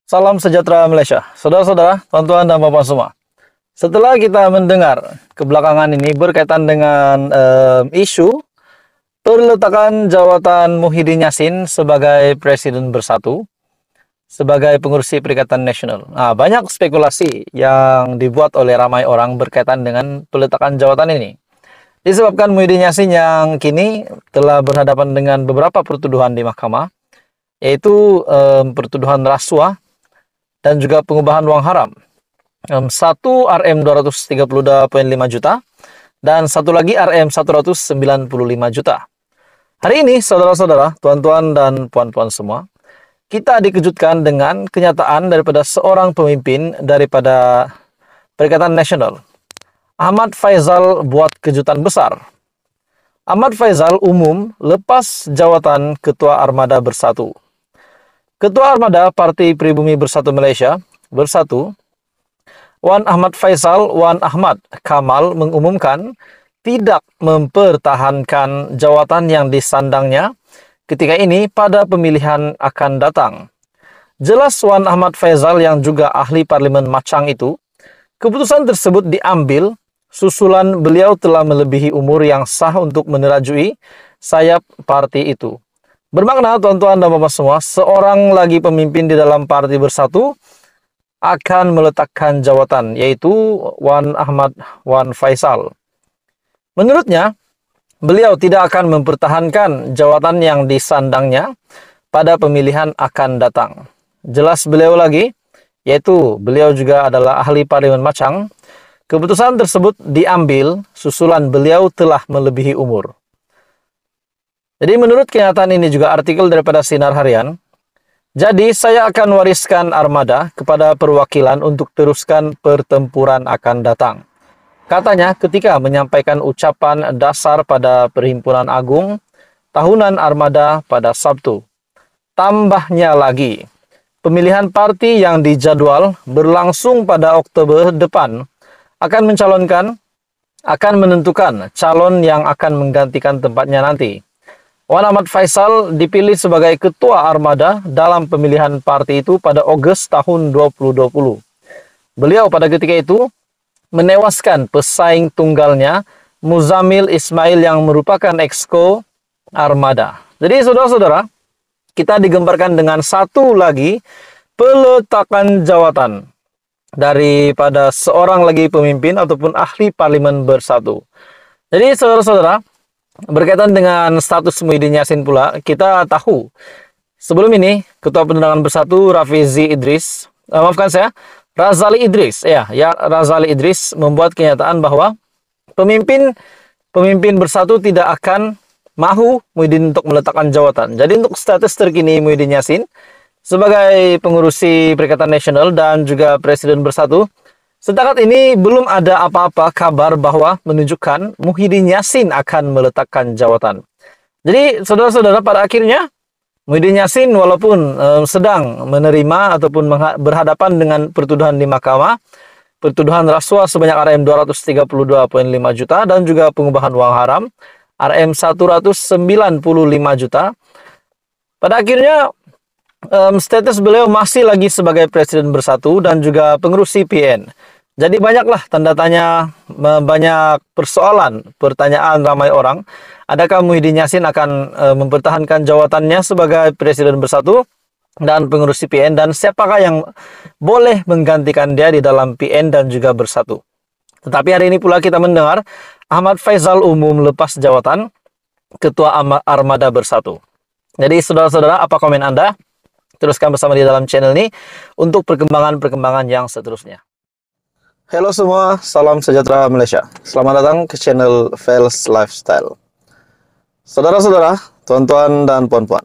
Salam sejahtera Malaysia, saudara-saudara, tuan-tuan dan bapak semua. Setelah kita mendengar kebelakangan ini berkaitan dengan isu perletakan jawatan Muhyiddin Yassin sebagai Presiden Bersatu, sebagai pengurusi Perikatan Nasional. Nah, banyak spekulasi yang dibuat oleh ramai orang berkaitan dengan peletakan jawatan ini. Disebabkan Muhyiddin Yassin yang kini telah berhadapan dengan beberapa pertuduhan di mahkamah, yaitu pertuduhan rasuah dan juga pengubahan uang haram. Satu RM 232,5 juta dan satu lagi RM 195 juta. Hari ini, saudara-saudara, tuan-tuan dan puan-puan semua, kita dikejutkan dengan kenyataan daripada seorang pemimpin daripada Perikatan Nasional. Ahmad Faizal buat kejutan besar. Ahmad Faizal umum lepas jawatan Ketua Armada Bersatu. Ketua Armada Parti Pribumi Bersatu Malaysia, Bersatu, Wan Ahmad Faizal Wan Ahmad Kamal mengumumkan tidak mempertahankan jawatan yang disandangnya ketika ini pada pemilihan akan datang. Jelas Wan Ahmad Faizal yang juga ahli Parlimen Machang itu, keputusan tersebut diambil susulan beliau telah melebihi umur yang sah untuk menerajui sayap parti itu. Bermakna, tuan-tuan dan bapak semua, seorang lagi pemimpin di dalam Parti Bersatu akan meletakkan jawatan, yaitu Wan Ahmad Wan Faizal. Menurutnya, beliau tidak akan mempertahankan jawatan yang disandangnya pada pemilihan akan datang. Jelas beliau lagi, yaitu beliau juga adalah ahli Parlimen Machang. Keputusan tersebut diambil susulan beliau telah melebihi umur. Jadi menurut kenyataan ini juga artikel daripada Sinar Harian, jadi saya akan wariskan armada kepada perwakilan untuk teruskan pertempuran akan datang. Katanya ketika menyampaikan ucapan dasar pada Perhimpunan Agung Tahunan Armada pada Sabtu. Tambahnya lagi, pemilihan parti yang dijadwal berlangsung pada Oktober depan akan menentukan calon yang akan menggantikan tempatnya nanti. Wan Ahmad Faizal dipilih sebagai Ketua Armada dalam pemilihan parti itu pada Ogos tahun 2020. Beliau pada ketika itu menewaskan pesaing tunggalnya Muzamil Ismail yang merupakan exco Armada. Jadi saudara-saudara, kita digembarkan dengan satu lagi peletakan jawatan daripada seorang lagi pemimpin ataupun ahli Parlimen Bersatu. Jadi saudara-saudara, berkaitan dengan status Muhyiddin Yassin pula, kita tahu sebelum ini Ketua Penerangan Bersatu Razali Idris membuat kenyataan bahwa pemimpin Bersatu tidak akan mahu Muhyiddin untuk meletakkan jawatan. Jadi untuk status terkini Muhyiddin Yassin sebagai pengurusi Perikatan Nasional dan juga Presiden Bersatu, setakat ini belum ada apa-apa kabar bahwa menunjukkan Muhyiddin Yassin akan meletakkan jawatan. Jadi saudara-saudara, pada akhirnya Muhyiddin Yassin walaupun sedang menerima ataupun berhadapan dengan pertuduhan di mahkamah, pertuduhan rasuah sebanyak RM 232,5 juta dan juga pengubahan uang haram RM 195 juta. Pada akhirnya status beliau masih lagi sebagai Presiden Bersatu dan juga pengurusi PN. Jadi banyaklah tanda tanya, banyak pertanyaan ramai orang. Adakah Muhyiddin Yassin akan mempertahankan jawatannya sebagai Presiden Bersatu dan pengurusi PN, dan siapakah yang boleh menggantikan dia di dalam PN dan juga Bersatu. Tetapi hari ini pula kita mendengar Ahmad Faizal umum lepas jawatan Ketua Armada Bersatu. Jadi saudara-saudara, apa komen Anda? Teruskan bersama di dalam channel ini untuk perkembangan-perkembangan yang seterusnya. Halo semua, salam sejahtera Malaysia. Selamat datang ke channel Fels Lifestyle. Saudara-saudara, tuan-tuan dan puan-puan,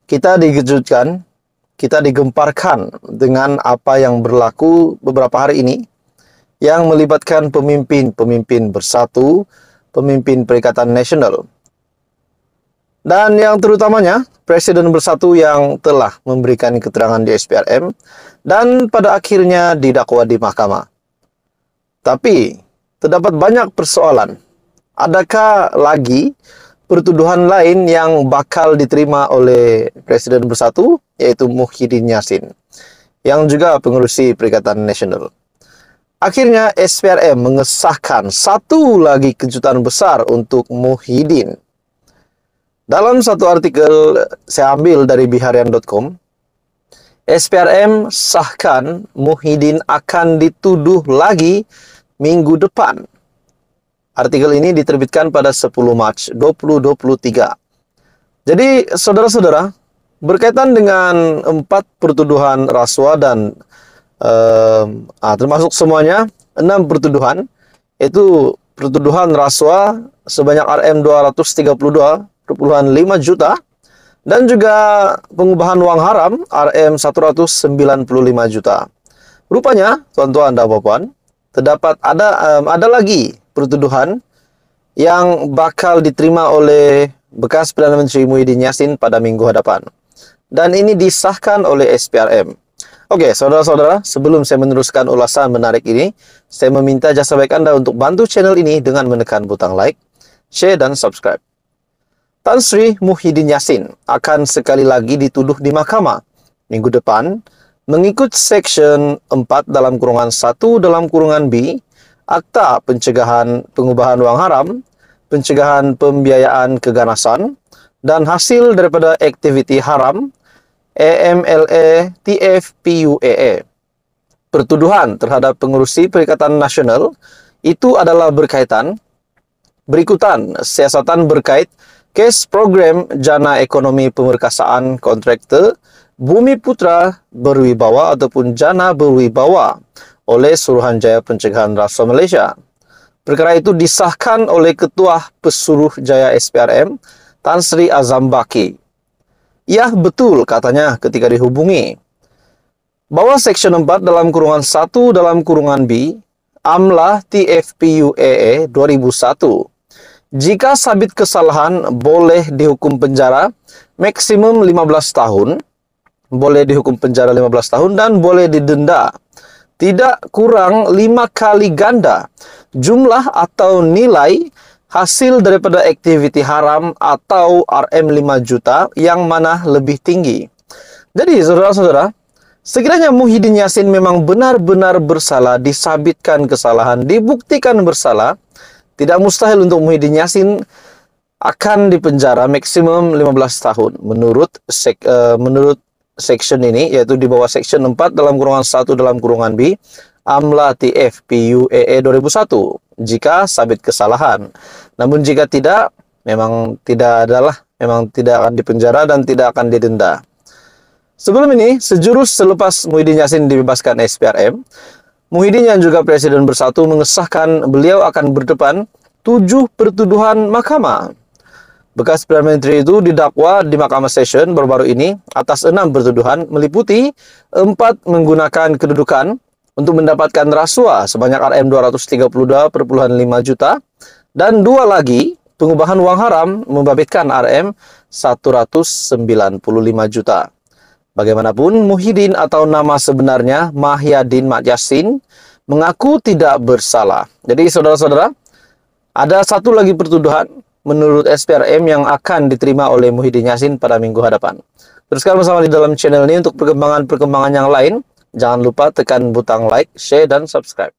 kita dikejutkan, kita digemparkan dengan apa yang berlaku beberapa hari ini yang melibatkan pemimpin Bersatu pemimpin Perikatan Nasional. Dan yang terutamanya, Presiden Bersatu yang telah memberikan keterangan di SPRM dan pada akhirnya didakwa di mahkamah. Tapi, terdapat banyak persoalan. Adakah lagi pertuduhan lain yang bakal diterima oleh Presiden Bersatu, yaitu Muhyiddin Yassin, yang juga pengurusi Perikatan Nasional? Akhirnya, SPRM mengesahkan satu lagi kejutan besar untuk Muhyiddin. Dalam satu artikel saya ambil dari biharian.com, SPRM sahkan Muhyiddin akan dituduh lagi minggu depan. Artikel ini diterbitkan pada 10 Maret 2023. Jadi, saudara-saudara, berkaitan dengan 4 pertuduhan rasuah dan termasuk semuanya 6 pertuduhan, yaitu pertuduhan rasuah sebanyak Rp232,5 juta dan juga pengubahan uang haram Rp195 juta. Rupanya, tuan-tuan dan puan, terdapat ada lagi pertuduhan yang bakal diterima oleh bekas Perdana Menteri Muhyiddin Yassin pada minggu hadapan. Dan ini disahkan oleh SPRM. Oke, saudara-saudara, sebelum saya meneruskan ulasan menarik ini, saya meminta jasa baik Anda untuk bantu channel ini dengan menekan butang like, share, dan subscribe. Tan Sri Muhyiddin Yassin akan sekali lagi dituduh di mahkamah minggu depan mengikut Section 4(1)(b) Akta Pencegahan Pengubahan Uang Haram, Pencegahan Pembiayaan Keganasan, dan hasil daripada aktiviti haram AMLA TFPUAA. Pertuduhan terhadap pengurusi Perikatan Nasional itu adalah berikutan siasatan berkait kes program Jana Ekonomi Pemerkasaan Kontraktor Bumi Putra Berwibawa ataupun Jana Berwibawa oleh Suruhanjaya Pencegahan Rasuah Malaysia. Perkara itu disahkan oleh Ketua Pesuruhjaya SPRM, Tan Sri Azam Baki. Ya, betul katanya ketika dihubungi bahwa Section 4(1)(b) AMLA TFPUAA 2001 jika sabit kesalahan boleh dihukum penjara maksimum 15 tahun, dan boleh didenda tidak kurang 5 kali ganda jumlah atau nilai hasil daripada aktiviti haram atau Rm5 juta yang mana lebih tinggi. Jadi, saudara-saudara, sekiranya Muhyiddin Yassin memang benar-benar bersalah, disabitkan kesalahan, dibuktikan bersalah, tidak mustahil untuk Muhyiddin Yassin akan dipenjara maksimum 15 tahun menurut section ini, yaitu di bawah Section 4(1)(b) AMLA TFPUAA 2001 jika sabit kesalahan. Namun jika tidak, memang tidak akan dipenjara dan tidak akan didenda. Sebelum ini, sejurus selepas Muhyiddin Yassin dibebaskan SPRM, Muhyiddin yang juga Presiden Bersatu mengesahkan beliau akan berdepan 7 pertuduhan mahkamah. Bekas Perdana Menteri itu didakwa di Mahkamah Session baru-baru ini atas 6 pertuduhan meliputi 4 menggunakan kedudukan untuk mendapatkan rasuah sebanyak Rm232,5 juta dan 2 lagi pengubahan uang haram membabitkan Rm195 juta. Bagaimanapun, Muhyiddin atau nama sebenarnya Mahyadin Mat Yassin mengaku tidak bersalah. Jadi saudara-saudara, ada satu lagi pertuduhan menurut SPRM yang akan diterima oleh Muhyiddin Yassin pada minggu hadapan. Teruskan bersama di dalam channel ini untuk perkembangan-perkembangan yang lain. Jangan lupa tekan butang like, share, dan subscribe.